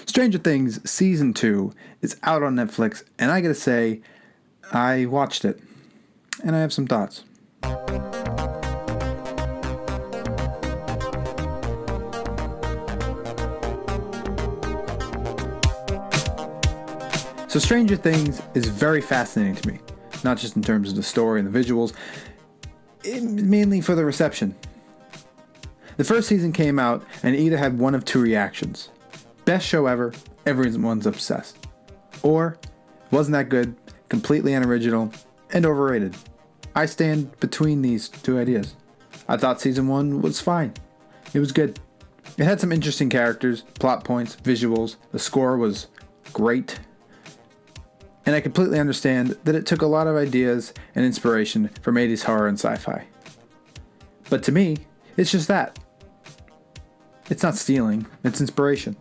Stranger Things Season 2 is out on Netflix, and I gotta say, I watched it, and I have some thoughts. So Stranger Things is very fascinating to me, not just in terms of the story and the visuals, mainly for the reception. The first season came out and either had one of two reactions. Best show ever, everyone's obsessed. Or, wasn't that good, completely unoriginal, and overrated. I stand between these two ideas. I thought season 1 was fine. It was good. It had some interesting characters, plot points, visuals, the score was great. And I completely understand that it took a lot of ideas and inspiration from 80s horror and sci-fi. But to me, it's just that. It's not stealing, it's inspiration.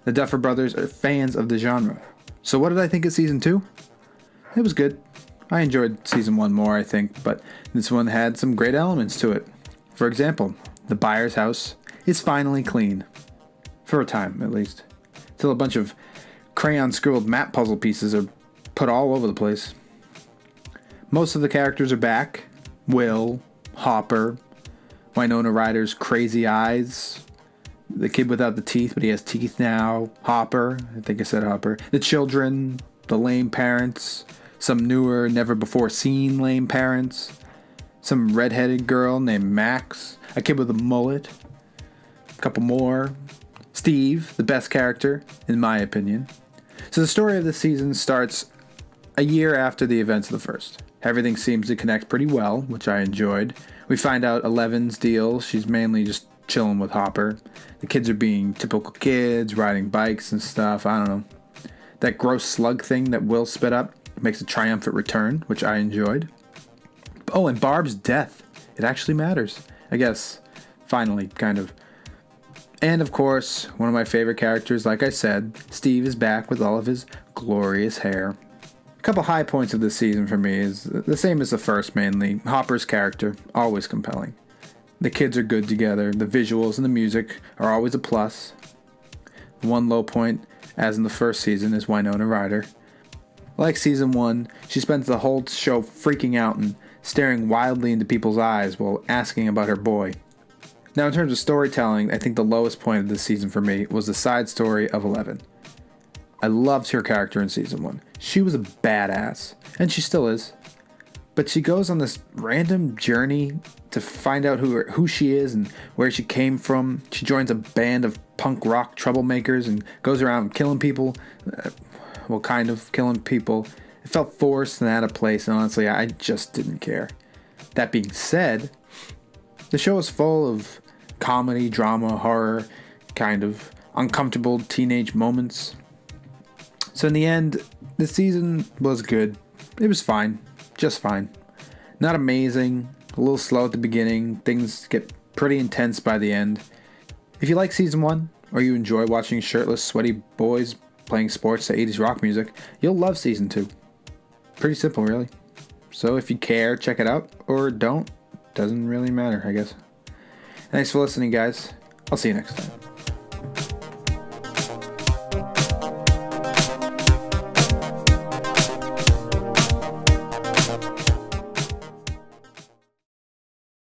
The Duffer Brothers are fans of the genre. So what did I think of season 2? It was good. I enjoyed season 1 more, I think, but this one had some great elements to it. For example, the Byers' house is finally clean. For a time, at least. Till a bunch of crayon-scribbled map puzzle pieces are put all over the place. Most of the characters are back. Will, Hopper, Winona Ryder's crazy eyes, the kid without the teeth, but he has teeth now, Hopper, I think I said Hopper, the children, the lame parents, some newer, never-before-seen lame parents, some redheaded girl named Max, a kid with a mullet, a couple more, Steve, the best character, in my opinion. So the story of the season starts a year after the events of the first. Everything seems to connect pretty well, which I enjoyed. We find out Eleven's deal. She's mainly just chilling with Hopper. The kids are being typical kids, riding bikes and stuff. I don't know. That gross slug thing that Will spit up makes a triumphant return, which I enjoyed. Oh, and Barb's death. It actually matters. I guess. Finally, kind of. And of course, one of my favorite characters, like I said, Steve is back with all of his glorious hair. A couple high points of this season for me is the same as the first mainly. Hopper's character, always compelling. The kids are good together. The visuals and the music are always a plus. One low point, as in the first season, is Winona Ryder. Like season 1, she spends the whole show freaking out and staring wildly into people's eyes while asking about her boy. Now in terms of storytelling, I think the lowest point of this season for me was the side story of Eleven. I loved her character in season 1. She was a badass, and she still is. But she goes on this random journey to find out who she is and where she came from. She joins a band of punk rock troublemakers and goes around killing people. Well, kind of killing people. It felt forced and out of place, and honestly, I just didn't care. That being said, the show is full of comedy, drama, horror, kind of uncomfortable teenage moments. So in the end, the season was good. It was fine. Just fine. Not amazing. A little slow at the beginning. Things get pretty intense by the end. If you like season 1, or you enjoy watching shirtless, sweaty boys playing sports to 80s rock music, you'll love season 2. Pretty simple, really. So if you care, check it out. Or don't. Doesn't really matter, I guess. Thanks for listening, guys. I'll see you next time.